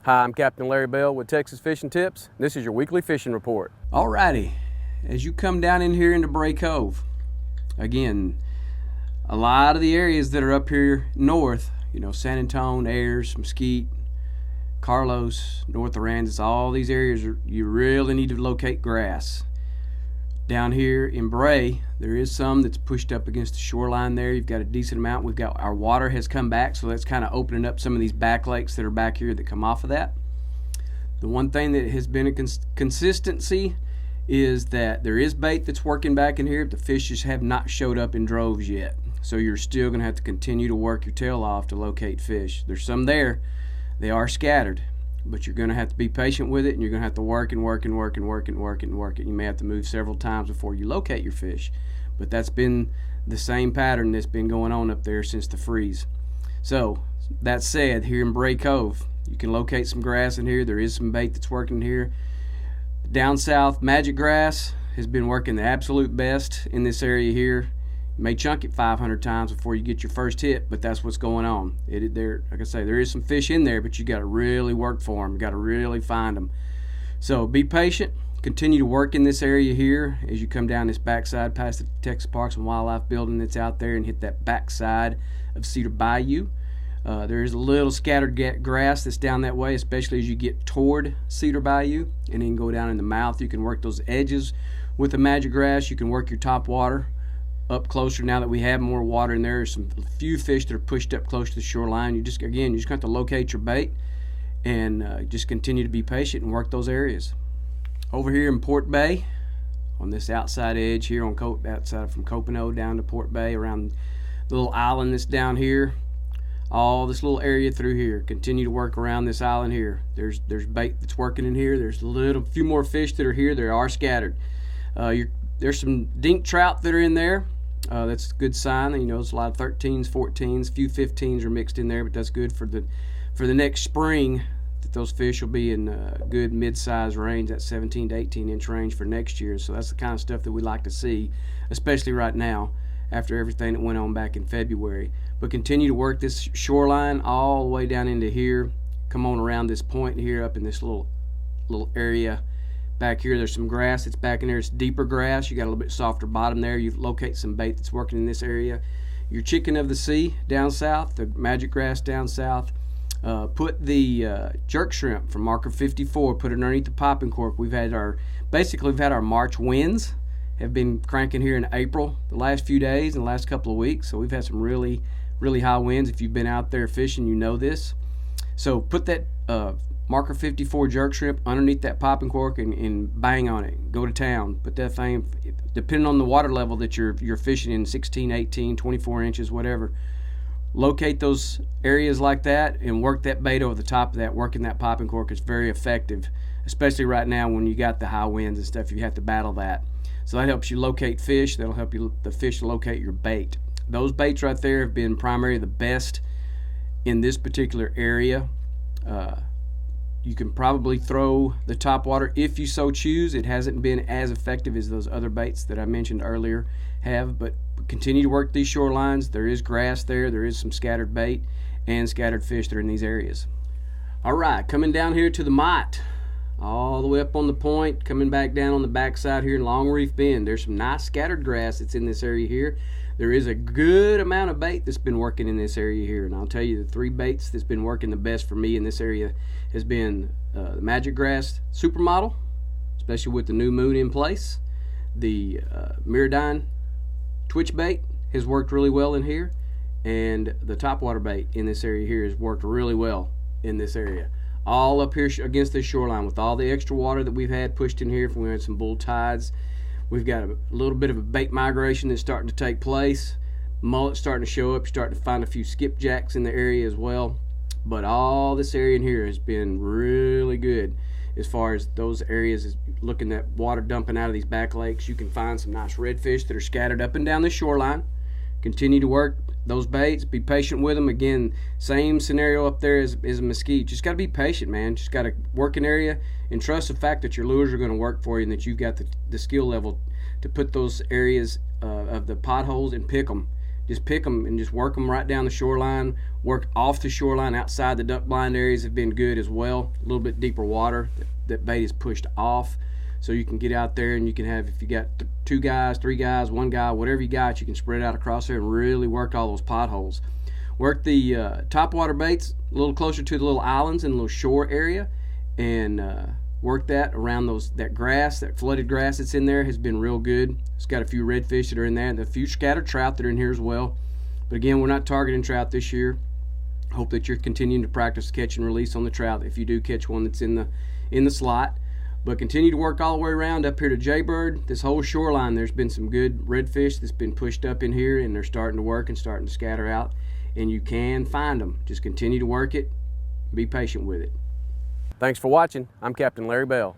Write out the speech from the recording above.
Hi, I'm Captain Larry Bell with Texas Fishing Tips. This is your weekly fishing report. Alrighty, as you come down in here into Bray Cove, again, a lot of the areas that are up here north, San Antonio, Ayers, Mesquite, Carlos, North Aransas, all these areas, you really need to locate grass. Down here in Bray, there is some that's pushed up against the shoreline there. You've got a decent amount. Our water has come back, so that's kind of opening up some of these back lakes that are back here that come off of that. The one thing that has been a consistency is that there is bait that's working back in here, but the fish just have not showed up in droves yet. So you're still going to have to continue to work your tail off to locate fish. There's some there. They are scattered, but you're going to have to be patient with it, and you're going to have to work and work and work and work and work and work it. You may have to move several times before you locate your fish, but that's been the same pattern that's been going on up there since the freeze. So that said, here in Bray Cove, you can locate some grass in here. There is some bait that's working here. Down south, magic grass has been working the absolute best in this area here. You may chunk it 500 times before you get your first hit, but that's what's going on. Like I say, there is some fish in there, but you got to really work for them. You got to really find them. So be patient. Continue to work in this area here as you come down this backside past the Texas Parks and Wildlife building that's out there and hit that backside of Cedar Bayou. There is a little scattered grass that's down that way, especially as you get toward Cedar Bayou, and then go down in the mouth. You can work those edges with the magic grass. You can work your top water up closer now that we have more water in there. There's a few fish that are pushed up close to the shoreline. You just have to locate your bait and just continue to be patient and work those areas. Over here in Port Bay, on this outside edge here outside from Copano down to Port Bay, around the little island that's down here, all this little area through here, continue to work around this island here. There's bait that's working in here. There's a few more fish that are here. They are scattered. There's some dink trout that are in there. That's a good sign. It's a lot of 13s, 14s, a few 15s are mixed in there, but that's good for the next spring, that those fish will be in good mid-size range, that 17 to 18 inch range for next year. So that's the kind of stuff that we like to see, especially right now after everything that went on back in February. But continue to work this shoreline all the way down into here. Come on around this point here, up in this little area back here. There's some grass that's back in there. It's deeper grass. You got a little bit softer bottom there. You locate some bait that's working in this area. Your chicken of the sea down south, the magic grass down south. Put the jerk shrimp from marker 54, put it underneath the popping cork. We've had our March winds have been cranking here in April the last few days and the last couple of weeks. So we've had some really, really high winds. If you've been out there fishing, you know this. So put that marker 54 jerk shrimp underneath that popping cork and bang on it. Go to town. Put that thing, depending on the water level that you're fishing in, 16, 18, 24 inches, whatever. Locate those areas like that and work that bait over the top of that. Working that popping cork is very effective, especially right now when you got the high winds and stuff. You have to battle that. So that helps you locate fish. That'll help the fish locate your bait. Those baits right there have been primarily the best in this particular area. You can probably throw the top water if you so choose. It hasn't been as effective as those other baits that I mentioned earlier have, but continue to work these shorelines. There is grass there. There is some scattered bait and scattered fish that are in these areas. All right, coming down here to the Mott, all the way up on the point, coming back down on the backside here in Long Reef Bend. There's some nice scattered grass that's in this area here. There is a good amount of bait that's been working in this area here, and I'll tell you the three baits that's been working the best for me in this area has been the Magic Grass Supermodel, especially with the new moon in place. The Miradine Twitch bait has worked really well in here, and the topwater bait in this area here has worked really well in this area. All up here against this shoreline with all the extra water that we've had pushed in here from we had some bull tides. We've got a little bit of a bait migration that's starting to take place. Mullet's starting to show up. You're starting to find a few skipjacks in the area as well. But all this area in here has been really good as far as those areas, looking at water dumping out of these back lakes. You can find some nice redfish that are scattered up and down the shoreline. Continue to work those baits. Be patient with them. Again, same scenario up there as a mesquite. Just got to be patient, man. Just got to work an area and trust the fact that your lures are going to work for you and that you've got the skill level to put those areas of the potholes and pick them just pick them and just work them right down the shoreline. Work off the shoreline outside the duck blind areas have been good as well. A little bit deeper water that bait is pushed off, so you can get out there and you can have, if you got 2 guys, 3 guys, 1 guy, whatever you got, you can spread out across there and really work all those potholes. Work the topwater baits a little closer to the little islands and little shore area, and work that around that grass, that flooded grass that's in there has been real good. It's got a few redfish that are in there and a few scattered trout that are in here as well. But again, we're not targeting trout this year. Hope that you're continuing to practice catch and release on the trout if you do catch one that's in the slot. But continue to work all the way around up here to Jaybird. This whole shoreline, there's been some good redfish that's been pushed up in here, and they're starting to work and starting to scatter out. And you can find them. Just continue to work it. Be patient with it. Thanks for watching. I'm Captain Larry Bell.